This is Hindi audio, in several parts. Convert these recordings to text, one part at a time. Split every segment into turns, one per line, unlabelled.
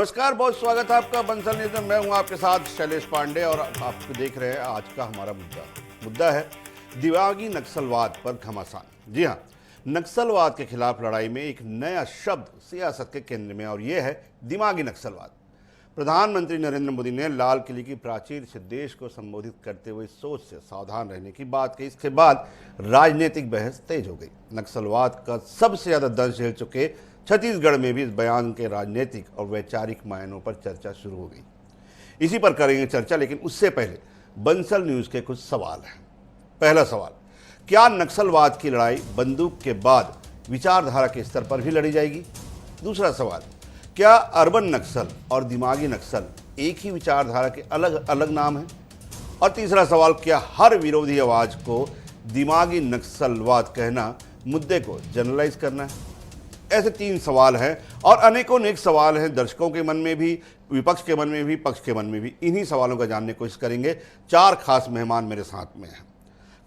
नमस्कार, बहुत स्वागत है आपका बंसल न्यूज़ में। मैं हूं आपके साथ शैलेश पांडे और आप देख रहे हैं आज का हमारा मुद्दा है दिमागी नक्सलवाद पर घमासान। जी हां, नक्सलवाद के खिलाफ लड़ाई में एक नया शब्द सियासत के केंद्र में और यह है दिमागी नक्सलवाद। प्रधानमंत्री नरेंद्र मोदी ने लाल किले की प्राचीर से देश को संबोधित करते हुए सोच से सावधान रहने की बात कही। इसके बाद राजनीतिक बहस तेज हो गई। नक्सलवाद का सबसे ज्यादा दंश झेल चुके छत्तीसगढ़ में भी इस बयान के राजनीतिक और वैचारिक मायनों पर चर्चा शुरू हो गई। इसी पर करेंगे चर्चा, लेकिन उससे पहले बंसल न्यूज के कुछ सवाल हैं। पहला सवाल, क्या नक्सलवाद की लड़ाई बंदूक के बाद विचारधारा के स्तर पर भी लड़ी जाएगी? दूसरा सवाल, क्या अर्बन नक्सल और दिमागी नक्सल एक ही विचारधारा के अलग अलग नाम हैं? और तीसरा सवाल, क्या हर विरोधी आवाज को दिमागी नक्सलवाद कहना मुद्दे को जनरलाइज करना है? ऐसे तीन सवाल हैं और अनेकों नेक सवाल हैं दर्शकों के मन में भी, विपक्ष के मन में भी, पक्ष के मन में भी। इन्हीं सवालों का जानने की कोशिश करेंगे। चार खास मेहमान मेरे साथ में हैं।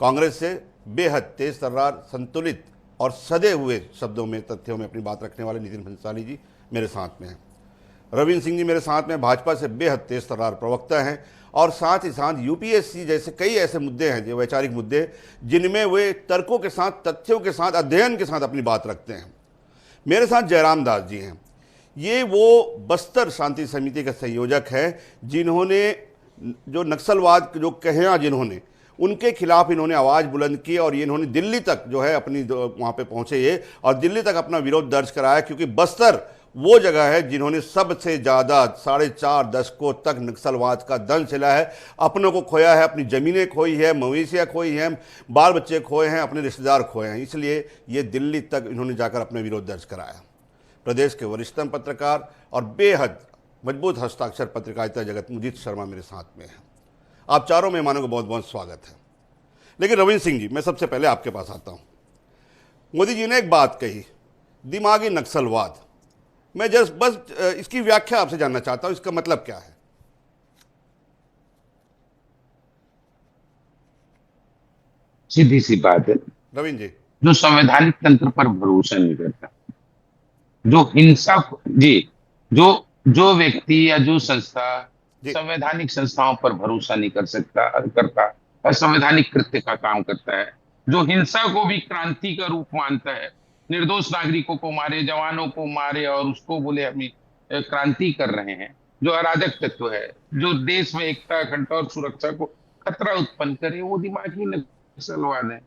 कांग्रेस से बेहद तेज तर्रार, संतुलित और सधे हुए शब्दों में, तथ्यों में अपनी बात रखने वाले नितिन भंसाली जी मेरे साथ में हैं। रविंद्र सिंह जी मेरे साथ में भाजपा से बेहद तेज तर्रार प्रवक्ता हैं और साथ ही साथ यूपीएससी जैसे कई ऐसे मुद्दे हैं, जो वैचारिक मुद्दे, जिनमें वे तर्कों के साथ, तथ्यों के साथ, अध्ययन के साथ अपनी बात रखते हैं। मेरे साथ जयराम दास जी हैं। ये वो बस्तर शांति समिति के संयोजक हैं जिन्होंने जो नक्सलवाद जो कहे, जिन्होंने उनके खिलाफ इन्होंने आवाज़ बुलंद की और ये इन्होंने दिल्ली तक जो है अपनी वहाँ पे पहुँचे ये और दिल्ली तक अपना विरोध दर्ज कराया, क्योंकि बस्तर वो जगह है जिन्होंने सबसे ज़्यादा 4.5 दशकों तक नक्सलवाद का दंश हिला है। अपनों को खोया है, अपनी ज़मीनें खोई है, मवेशियाँ खोई हैं, बाल बच्चे खोए हैं, अपने रिश्तेदार खोए हैं। इसलिए ये दिल्ली तक इन्होंने जाकर अपने विरोध दर्ज कराया। प्रदेश के वरिष्ठतम पत्रकार और बेहद मजबूत हस्ताक्षर पत्रकारिता जगत मुजीत शर्मा मेरे साथ में हैं। आप चारों मेहमानों को बहुत बहुत स्वागत है। लेकिन रविंद्र सिंह जी, मैं सबसे पहले आपके पास आता हूँ। मोदी जी ने एक बात कही, दिमागी नक्सलवाद। मैं बस इसकी व्याख्या आपसे जानना चाहता हूं, इसका मतलब क्या है?
सीधी सी बात है,
रविंद्र जी।
जो संवैधानिक तंत्र पर भरोसा नहीं करता, जो हिंसा, जी, जो जो व्यक्ति या जो संस्था संवैधानिक संस्थाओं पर भरोसा नहीं करता असंवैधानिक कृत्य का काम करता है, जो हिंसा को भी क्रांति का रूप मानता है, निर्दोष नागरिकों को मारे, जवानों को मारे और उसको बोले हम क्रांति कर रहे हैं, जो अराजक तत्व है, जो देश में एकता, अखंडता और सुरक्षा को खतरा उत्पन्न करे, वो दिमागी नक्सलवाद है।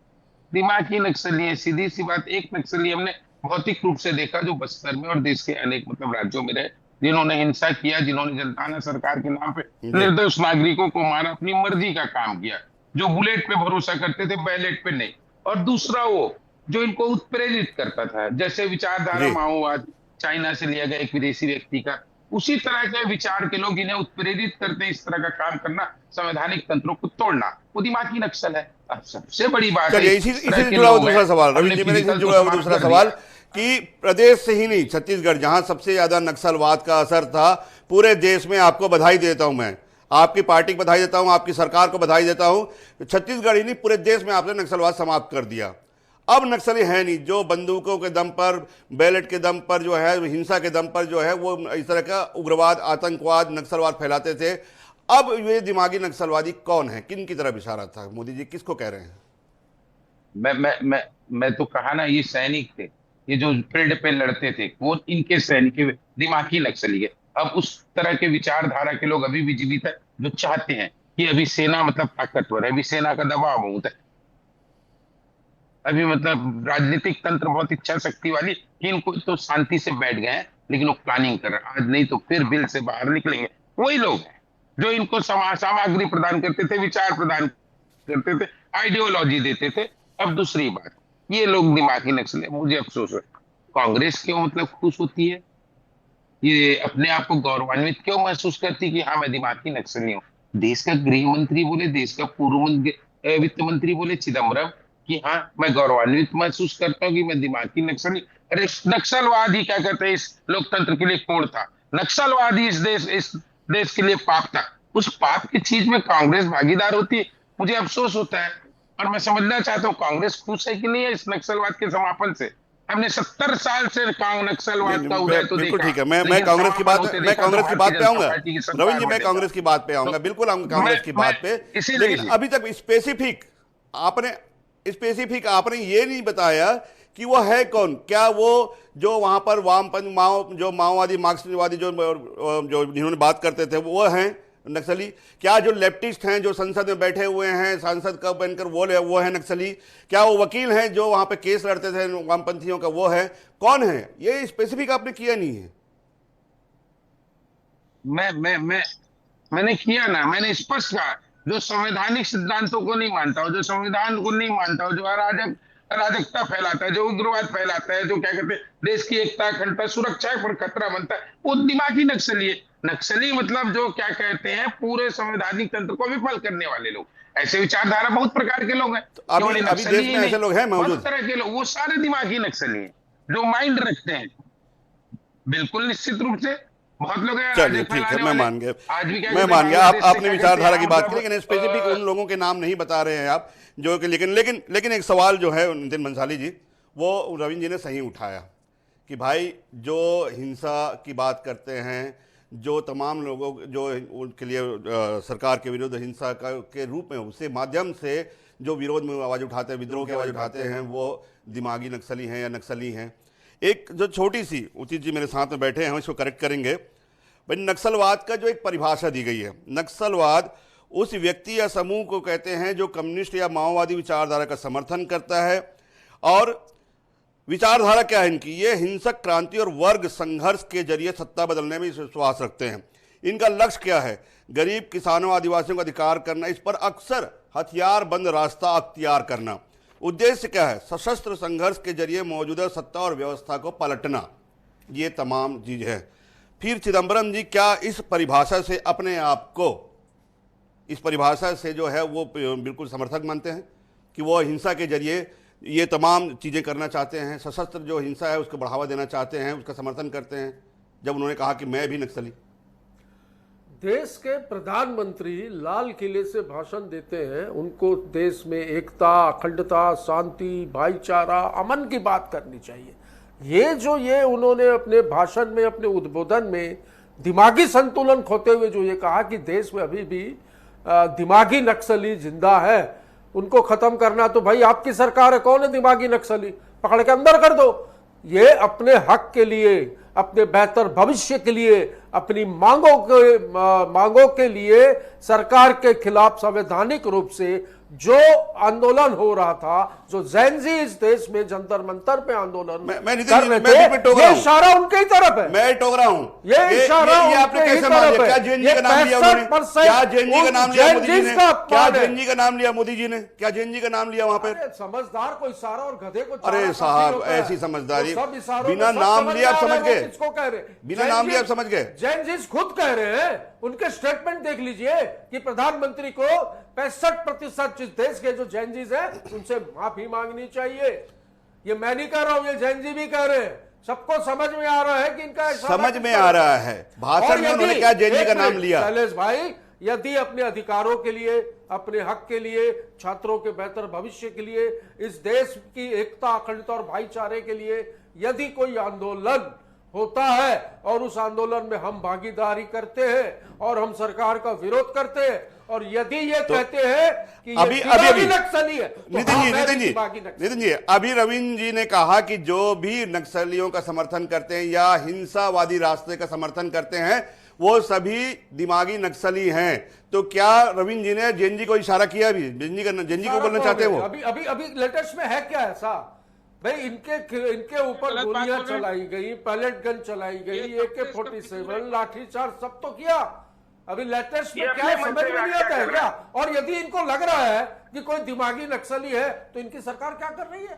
दिमागी नक्सली है, सीधी सी बात। एक नक्सली हमने भौतिक रूप से देखा जो बस्तर में और देश के अनेक राज्यों में रहे, जिन्होंने हिंसा किया, जिन्होंने जनताना सरकार के नाम पे निर्दोष नागरिकों को मारा, अपनी मर्जी का काम किया, जो बुलेट पे भरोसा करते थे, बैलेट पे नहीं। और दूसरा वो जो इनको उत्प्रेरित करता था, जैसे विचारधारा माओवाद चाइना से लिया गया एक विदेशी व्यक्ति का, उसी तरह के विचार के लोग इन्हें उत्प्रेरित करते हैं इस तरह का काम करना, संवैधानिक तंत्रों को तोड़ना, वो दिमागी नक्सल है। अब सबसे बड़ी बात है,
इसी से जुड़ा हुआ दूसरा सवाल रविंद्र जी, मैंने जुड़ा हुआ दूसरा सवाल कि प्रदेश से ही नहीं, छत्तीसगढ़ जहां सबसे ज्यादा नक्सलवाद का असर था, पूरे देश में आपको बधाई देता हूं, मैं आपकी पार्टी को बधाई देता हूं, आपकी सरकार को बधाई देता हूं। छत्तीसगढ़ ही नहीं, पूरे देश में आपने नक्सलवाद समाप्त कर दिया। अब नक्सली है नहीं जो बंदूकों के दम पर, बैलेट के दम पर जो है, हिंसा के दम पर जो है वो इस तरह का उग्रवाद, आतंकवाद, नक्सलवाद फैलाते थे। अब ये दिमागी नक्सलवादी कौन है, किन की तरफ इशारा था? मोदी जी किसको कह रहे हैं?
मैं तो कहा ना, ये सैनिक थे, ये जो फील्ड पे लड़ते थे, वो इनके सैनिक दिमागी नक्सली है। अब उस तरह के विचारधारा के लोग अभी भी जीवित है, जो चाहते हैं कि अभी सेना ताकतवर है, अभी सेना का दबाव बहुत है, अभी राजनीतिक तंत्र बहुत इच्छा शक्ति वाली, कि इनको तो शांति से बैठ गए हैं, लेकिन वो प्लानिंग कर रहे हैं, आज नहीं तो फिर बिल से बाहर निकलेंगे। वही लोग हैं जो इनको सामग्री प्रदान करते थे, विचार प्रदान करते थे, आइडियोलॉजी देते थे। अब दूसरी बात, ये लोग दिमागी नक्सली है। मुझे अफसोस है, कांग्रेस क्यों खुश होती है, ये अपने आप को गौरवान्वित क्यों महसूस करती कि हाँ मैं दिमागी नक्सली हूँ? देश का गृह मंत्री बोले, देश का पूर्व वित्त मंत्री बोले चिदम्बरम कि हाँ मैं गौरवान्वित महसूस करता हूँ कि मैं दिमागी नक्सली। अरे नक्सलवाद ही क्या कहते हैं, इस लोकतंत्र के लिए कोण था, नक्सलवाद ही इस देश के लिए पाप था। उस पाप की चीज में कांग्रेस भागीदार होती है, मुझे अफसोस होता है। और मैं समझना चाहता हूँ कांग्रेस खुश है कि नहीं है इस नक्सलवाद के समापन से? हमने 70 साल से नक्सलवाद का उदय तो
बिल्कुल
देखा,
ठीक है। मैं
लेकिन
कांग्रेस की बात
समापन
मैं
होते
कांग्रेस
देखा
की
तो
बात पे
भारतीय
आऊंगा,
जनता पार्टी की सरकार
रविंद्र जी, मैं
होने
कांग्रेस की बात पे आऊंगा,
तो
बिल्कुल आऊंगा कांग्रेस की बात पे।
इसीलिए
लेकिन अभी तक स्पेसिफिक आपने ये नहीं बताया कि वो है कौन। क्या वो जो वहां पर वामपंथ जो माओवादी मार्क्सवादी जो जिन्होंने बात करते थे वो हैं नक्सली? क्या जो लेफ्टिस्ट हैं जो संसद में बैठे हुए हैं सांसद का बनकर वो है नक्सली? क्या वो वकील हैं जो वहां पे केस लड़ते थे वामपंथियों का, वो है? कौन है? ये स्पेसिफिक आपने किया नहीं है।
मैंने किया ना, मैंने स्पष्ट कहा, जो संवैधानिक सिद्धांतों को नहीं मानता हो, जो संविधान को नहीं मानता हो, जो अराजकता फैलाता है, जो उग्रवाद फैलाता है, जो क्या कहते हैं देश की एकता अखंडता सुरक्षा पर खतरा बनता है, वो दिमागी नक्सली है। नक्सली मतलब जो क्या कहते हैं पूरे संवैधानिक तंत्र को विफल करने वाले लोग। ऐसे विचारधारा बहुत प्रकार के लोग हैं,
तो अभी
केवल
अभी
नक्सली
देश
ही
में
नहीं,
ऐसे लोग हैं
बहुत
मौजूद?
तरह के लोग, वो सारे दिमागी नक्सली हैं जो माइंड रखते हैं। बिल्कुल निश्चित रूप से बहुत लोग हैं
चलिए
अराजक
ठीक है,
फैलाने
मैं
वाले।
मान गया,
आज भी क्या
मैं
कहते हैं
मान गया। आप
बांग्लादेश से
आपने
क्या कहते
विचारधारा
हैं
की बात की,
मतलब
लेकिन स्पेसिफिक उन लोगों के नाम नहीं बता रहे हैं आप जो कि, लेकिन एक सवाल जो है नितिन भंसाली जी, वो रविंद्र जी ने सही उठाया कि भाई जो हिंसा की बात करते हैं, जो तमाम लोगों जो उनके लिए सरकार के विरुद्ध हिंसा के रूप में उसके माध्यम से जो विरोध में आवाज़ उठाते हैं, विद्रोह की आवाज़ उठाते हैं, वो दिमागी नक्सली हैं या नक्सली हैं। एक जो छोटी सी, उचित जी मेरे साथ में बैठे हैं, हम इसको करेक्ट करेंगे। भाई नक्सलवाद का जो एक परिभाषा दी गई है, नक्सलवाद उस व्यक्ति या समूह को कहते हैं जो कम्युनिस्ट या माओवादी विचारधारा का समर्थन करता है। और विचारधारा क्या है इनकी? ये हिंसक क्रांति और वर्ग संघर्ष के जरिए सत्ता बदलने में विश्वास रखते हैं। इनका लक्ष्य क्या है? गरीब किसानों आदिवासियों का अधिकार करना, इस पर अक्सर हथियार बंद रास्ता अख्तियार करना। उद्देश्य क्या है? सशस्त्र संघर्ष के जरिए मौजूदा सत्ता और व्यवस्था को पलटना। ये तमाम चीज है। फिर चिदम्बरम जी क्या इस परिभाषा से अपने आप को, इस परिभाषा से जो है वो बिल्कुल समर्थक मानते हैं कि वो हिंसा के जरिए ये तमाम चीज़ें करना चाहते हैं, सशस्त्र जो हिंसा है उसको बढ़ावा देना चाहते हैं, उसका समर्थन करते हैं, जब उन्होंने कहा कि मैं भी नक्सली?
देश के प्रधानमंत्री लाल किले से भाषण देते हैं, उनको देश में एकता, अखंडता, शांति, भाईचारा, अमन की बात करनी चाहिए। ये उन्होंने अपने भाषण में, अपने उद्बोधन में दिमागी संतुलन खोते हुए जो ये कहा कि देश में अभी भी दिमागी नक्सली जिंदा है, उनको खत्म करना तो भाई आपकी सरकार है। कौन है दिमागी नक्सली? पकड़ के अंदर कर दो। ये अपने हक के लिए, अपने बेहतर भविष्य के लिए, अपनी मांगों के लिए सरकार के खिलाफ संवैधानिक रूप से जो आंदोलन हो रहा था, जो जैनजी इस देश में जंतर मंतर पे आंदोलन कर रहे थे, ये इशारा उनके ही तरफ है।
मैं टोक रहा हूं।
ये इशारा
आपने कैसे मान लिया? क्या जैनजी का नाम लिया उन्होंने? क्या जैनजी का नाम लिया मोदी जी ने? क्या जैनजी का नाम लिया मोदी जी ने? क्या जैनजी का नाम लिया वहां पर?
समझदार को इशारा और गधे को,
अरे साहब ऐसी समझदारी, बिना नाम लिए आप समझ गए,
किसको कह रहे?
बिना नाम लिए आप समझ गए।
जैनजीज खुद कह रहे हैं, उनके स्टेटमेंट देख लीजिए कि प्रधानमंत्री को 65% जिस देश के जो जैनजीज हैं उनसे माफी मांगनी चाहिए। ये मैं नहीं कह रहा हूं, ये जैनजी भी कह रहे हैं। सबको समझ में आ रहा है कि इनका
समझ में आ रहा है। भाषण में उन्होंने क्या जैनजी का नाम लिया?
शैलेश भाई, यदि अपने अधिकारों के लिए, अपने हक के लिए, छात्रों के बेहतर भविष्य के लिए, इस देश की एकता, अखंडता और भाईचारे के लिए यदि कोई आंदोलन होता है और उस आंदोलन में हम भागीदारी करते हैं और हम सरकार का विरोध करते हैं, और यदि ये कहते हैं कि
अभी
नक्सली है,
नितिन जी अभी रविंद्र जी ने कहा कि जो भी नक्सलियों का समर्थन करते हैं या हिंसावादी रास्ते का समर्थन करते हैं वो सभी दिमागी नक्सली हैं। तो क्या रविंद्र जी ने जैनजी को इशारा किया? अभी जैनजी को बोलना चाहते हैं वो?
अभी लेटेस्ट में है क्या ऐसा? भाई इनके ऊपर गोलियां चलाई गई, पैलेट गन चलाई गई, AK-47, लाठीचार्ज सब तो किया। अभी लेटेस्ट में क्या समझ में नहीं आता है क्या? और यदि इनको लग रहा है कि कोई दिमागी नक्सली है तो इनकी सरकार क्या कर रही है?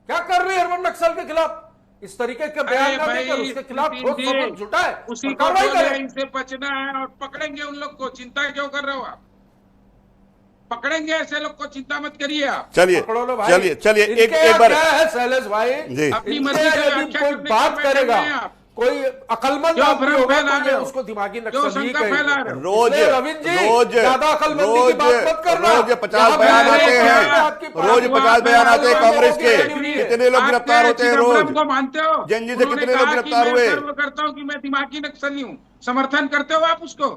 क्या कर रही है अरवन नक्सल के खिलाफ? इस तरीके के बयान ना देकर उसके खिलाफ ठोस सबूत जुटाए,
उसी को इनसे बचना है और पकड़ेंगे उन लोग को। चिंता क्यों कर रहे हो आप? पकड़ेंगे ऐसे लोग को, चिंता मत करिए आप।
चलिए एक बार
है शैलेश भाई,
अपनी मर्जी
कोई बात करेगा, कोई अकलमंद
क्यों
आदमी
भ्रम
होगा
फैला
तो
रहे
ये
हो?
उसको दिमागी
क्यों
नक्सली
शंका फैला रहे
कहेंगे।
हो?
रोज
इसलिए रविंद्र जी
रोज
ज्यादा अकलमंदी की बात मत करना।
रोज 50
यहाँ
बयान
पे
आते हैं,
आपकी
रोज
पार्टी
50 बयान आते हैं कांग्रेस के।
आपके
कितने लोग गिरफ्तार होते हैं रोज?
चिदम्बरम को मानते हो?
जेएनजी से
उन्होंने
कितने लोग
कहा कि
गिरफ्तार
मैं
हुए?
सर्व करता हूं कि मैं दिमागी नक्सली हूं। समर्थन करते हो आप उसको?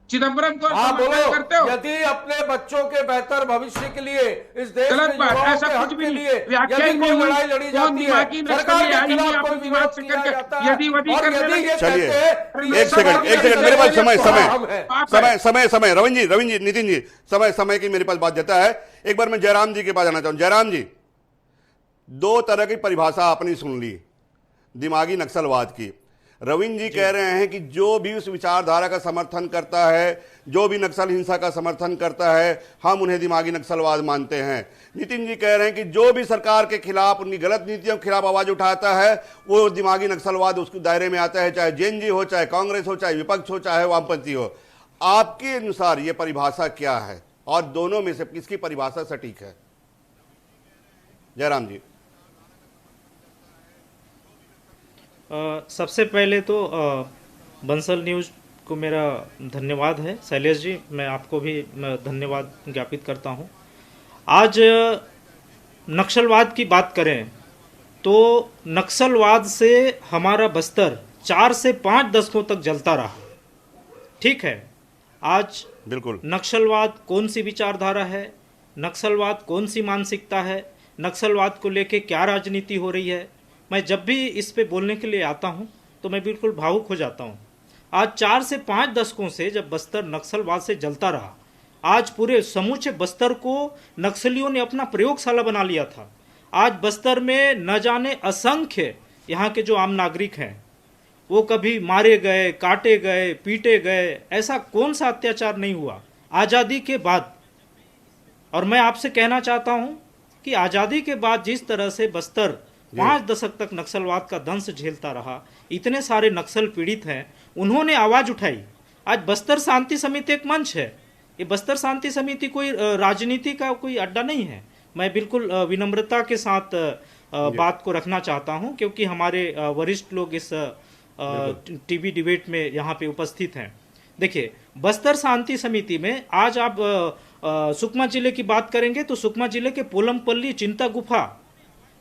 चिदम्बरम को
हाँ
समर्थन
बोलो,
करते हो?
यदि अपने बच्चों के बेहतर भविष्य के लिए, इस देश
गलत
के
बात,
युवाओं
ऐसा
के
कुछ
हक
भी
के
नहीं।
लिए
व्याख्या
यदि
ही
कोई
नहीं हुई।
लड़ाई लड़ी
कौन
जाती है,
दिमागी
सरकार
नक्सली
के
आई
खिलाफ
आपको
कोई
दिमाग
विरोध
से
किया
करके
जाता है,
यदि वदी
और
करने
यदि
लगे।
ये
चलिए,
कहते हैं कि ये
एक सेकंड,
समाज
एक सेकंड, मेरे पास समय
है।
रविंद्र जी, नितिन जी, समय की मेरे पास बात जाता है। एक बार मैं जयराम जी के पास जाना चाहूँ। जयराम जी, 2 तरह की परिभाषा आपने सुन ली दिमागी नक्सलवाद की। रविंद्र जी कह रहे हैं कि जो भी उस विचारधारा का समर्थन करता है, जो भी नक्सल हिंसा का समर्थन करता है, हम उन्हें दिमागी नक्सलवाद मानते हैं। नितिन जी कह रहे हैं कि जो भी सरकार के खिलाफ, उनकी गलत नीतियों के खिलाफ आवाज उठाता है, वो दिमागी नक्सलवाद उसके दायरे में आता है, चाहे जेएनजी हो, चाहे कांग्रेस हो, चाहे विपक्ष हो, चाहे वामपंथी हो। आपके अनुसार ये परिभाषा क्या है और दोनों में से किसकी परिभाषा सटीक है? जयराम जी।
सबसे पहले तो बंसल न्यूज़ को मेरा धन्यवाद है। शैलेश जी, मैं आपको भी धन्यवाद ज्ञापित करता हूं। आज नक्सलवाद की बात करें तो नक्सलवाद से हमारा बस्तर 4 से 5 दशकों तक जलता रहा। ठीक है, आज
बिल्कुल
नक्सलवाद कौन सी विचारधारा है, नक्सलवाद कौन सी मानसिकता है, नक्सलवाद को लेके क्या राजनीति हो रही है, मैं जब भी इस पे बोलने के लिए आता हूं तो मैं बिल्कुल भावुक हो जाता हूं। आज 4 से 5 दशकों से जब बस्तर नक्सलवाद से जलता रहा, आज पूरे समूचे बस्तर को नक्सलियों ने अपना प्रयोगशाला बना लिया था। आज बस्तर में न जाने असंख्य यहाँ के जो आम नागरिक हैं वो कभी मारे गए, काटे गए, पीटे गए, ऐसा कौन सा अत्याचार नहीं हुआ आज़ादी के बाद। और मैं आपसे कहना चाहता हूं कि आज़ादी के बाद जिस तरह से बस्तर 5 दशक तक नक्सलवाद का दंश झेलता रहा, इतने सारे नक्सल पीड़ित हैं, उन्होंने आवाज उठाई। आज बस्तर शांति समिति एक मंच है। ये बस्तर शांति समिति कोई राजनीति का कोई अड्डा नहीं है। मैं बिल्कुल विनम्रता के साथ बात को रखना चाहता हूं, क्योंकि हमारे वरिष्ठ लोग इस टीवी डिबेट में यहाँ पे उपस्थित हैं। देखिए, बस्तर शांति समिति में आज आप सुकमा जिले की बात करेंगे तो सुकमा जिले के पोलमपल्ली चिंता गुफा,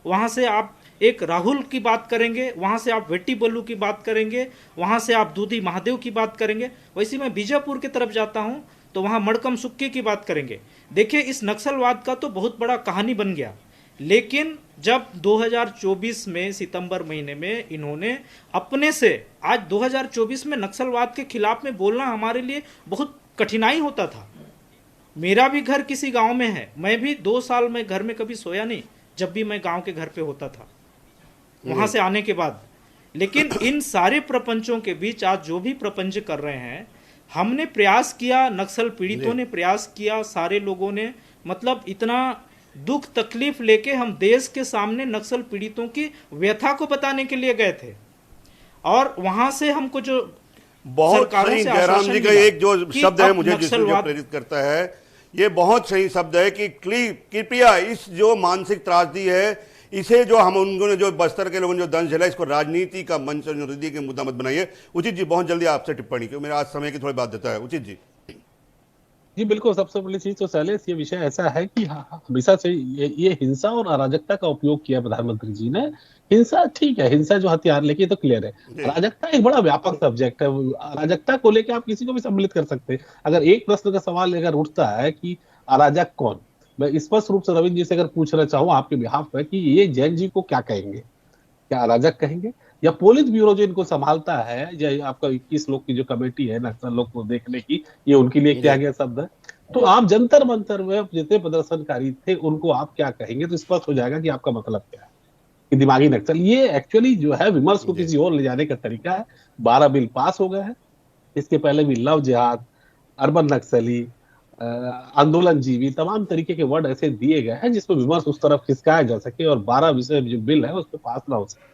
वहाँ से आप एक राहुल की बात करेंगे, वहाँ से आप वेट्टी बल्लू की बात करेंगे, वहाँ से आप दूधी महादेव की बात करेंगे। वैसे मैं बीजापुर की तरफ जाता हूँ तो वहाँ मड़कम सुक्के की बात करेंगे। देखिए, इस नक्सलवाद का तो बहुत बड़ा कहानी बन गया, लेकिन जब 2024 में सितंबर महीने में इन्होंने अपने से, आज 2024 में नक्सलवाद के खिलाफ में बोलना हमारे लिए बहुत कठिनाई होता था। मेरा भी घर किसी गांव में है, मैं भी 2 साल में घर में कभी सोया नहीं जब भी मैं गांव के घर पे होता था वहां से आने के बाद। लेकिन इन सारे प्रपंचों के बीच आज जो भी प्रपंच कर रहे हैं, हमने प्रयास किया, नक्सल पीड़ितों ने प्रयास किया, सारे लोगों ने, मतलब इतना दुख तकलीफ लेके हम देश के सामने नक्सल पीड़ितों की व्यथा को बताने के लिए गए थे। और वहां से हमको जो
बहुत सही जयराम जी का एक जो शब्द है मुझे जिसमें जो प्रेरित करता है, ये बहुत सही शब्द है कि कृपया इस जो मानसिक त्रासदी है, इसे जो हम उनको ने जो बस्तर के लोगों ने जो दंश झेला, इसको राजनीति का मंच और राजनीति के मुद्दा मत बनाइए। उचित जी, बहुत जल्दी आपसे टिप्पणी, क्योंकि मेरा आज समय की थोड़ी बात देता है। उचित जी।
जी बिल्कुल, सबसे पहली चीज तो शैलेश, ये विषय ऐसा है कि हमेशा से ये हिंसा और अराजकता का उपयोग किया प्रधानमंत्री जी ने। हिंसा ठीक है, हिंसा जो हथियार लेके तो क्लियर है। अराजकता एक बड़ा व्यापक सब्जेक्ट है। अराजकता को लेके आप किसी को भी सम्मिलित कर सकते हैं। अगर एक प्रश्न का सवाल अगर उठता है कि अराजक कौन, मैं स्पष्ट रूप से रविंद्र जी से अगर पूछना चाहूँ आपके बिहाफ पे कि ये जैन जी को क्या कहेंगे, क्या अराजक कहेंगे, या पुलिस ब्यूरो जो इनको संभालता है, या आपका 21 लोग की जो कमेटी है नक्सल लोग को देखने की, ये उनके लिए क्या गया शब्द है। तो आप जंतर मंतर में जितने प्रदर्शनकारी थे उनको आप क्या कहेंगे, तो स्पष्ट हो जाएगा कि आपका मतलब क्या है कि दिमागी नक्सल। ये एक्चुअली जो है विमर्श को किसी और ले जाने का तरीका है। 12 बिल पास हो गए हैं, इसके पहले भी लव जिहाद, अर्बन नक्सली, आंदोलन जीवी, तमाम तरीके के वर्ड ऐसे दिए गए हैं जिसमें विमर्श उस तरफ खिसकाया जा सके और 12 विषय जो बिल है उस पर पास ना हो सके।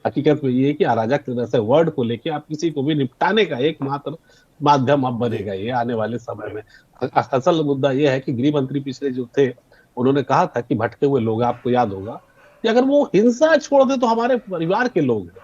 हकीकत में ये है कि अराजक जैसे वर्ड को लेके आप किसी को भी निपटाने का एकमात्र माध्यम अब बनेगा ये आने वाले समय में। असल मुद्दा ये है कि गृह मंत्री पिछले जो थे उन्होंने कहा था कि भटके हुए लोग, आपको याद होगा कि अगर वो हिंसा छोड़ दे तो हमारे परिवार के लोग हैं,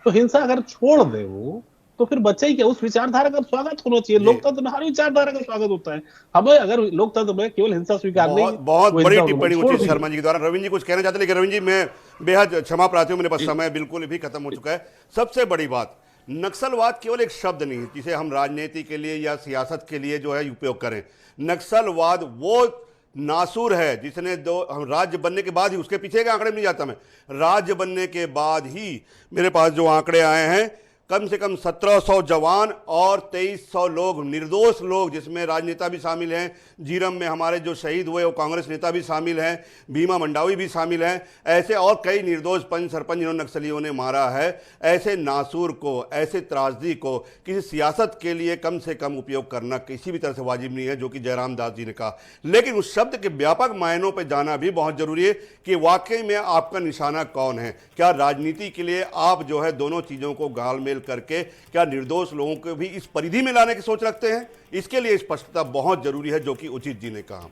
तो हिंसा अगर छोड़ दे वो, तो फिर बच्चे ही क्या, उस विचारधारा का स्वागत होना चाहिए। लोकतंत्र में हर विचारधारा का स्वागत होता है। हमें अगर लोकतंत्र में केवल हिंसा स्वीकार नहीं,
बहुत
वो
बड़ी
हिंसा
टिप्पणी
छोड़
उचित
दी।
शर्मा जी के द्वारा। रविंद्र जी कुछ कहना चाहते हैं, लेकिन रविंद्र जी मैं बेहद क्षमा प्रार्थी हूं, मेरे पास समय बिल्कुल भी खत्म हो चुका है। सबसे बड़ी बात, नक्सलवाद केवल एक शब्द नहीं है जिसे हम राजनीति के लिए या सियासत के लिए जो है उपयोग करें। नक्सलवाद वो नासूर है जिसने हम राज्य बनने के बाद ही, उसके पीछे के आंकड़े नहीं जाता मैं, राज्य बनने के बाद ही मेरे पास जो आंकड़े आए हैं, कम से कम 1700 जवान और 2300 लोग, निर्दोष लोग, जिसमें राजनेता भी शामिल हैं। जीरम में हमारे जो शहीद हुए वो कांग्रेस नेता भी शामिल हैं, भीमा मंडावी भी शामिल हैं। ऐसे और कई निर्दोष पंच सरपंच जिन्होंने नक्सलियों ने मारा है। ऐसे नासूर को, ऐसे त्रासदी को किसी सियासत के लिए कम से कम उपयोग करना किसी भी तरह से वाजिब नहीं है, जो कि जयराम दास जी ने कहा। लेकिन उस शब्द के व्यापक मायनों पर जाना भी बहुत जरूरी है कि वाकई में आपका निशाना कौन है। क्या राजनीति के लिए आप जो है दोनों चीजों को घालमेल करके क्या निर्दोष लोगों को भी इस परिधि में लाने की सोच रखते हैं? इसके लिए स्पष्टता बहुत जरूरी है, जो कि उचित जी ने कहा।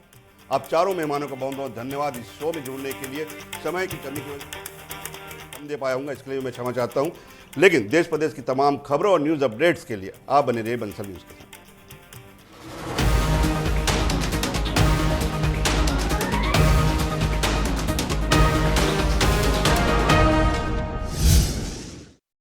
आप चारों मेहमानों का बहुत बहुत धन्यवाद इस शो में जुड़ने के लिए। समय की कमी की वजह से कम दे पाया हूँ, इसके लिए मैं क्षमा चाहता हूँ। लेकिन देश प्रदेश की तमाम खबरों और न्यूज अपडेट्स के लिए आप बने रहिए बंसल न्यूज के साथ।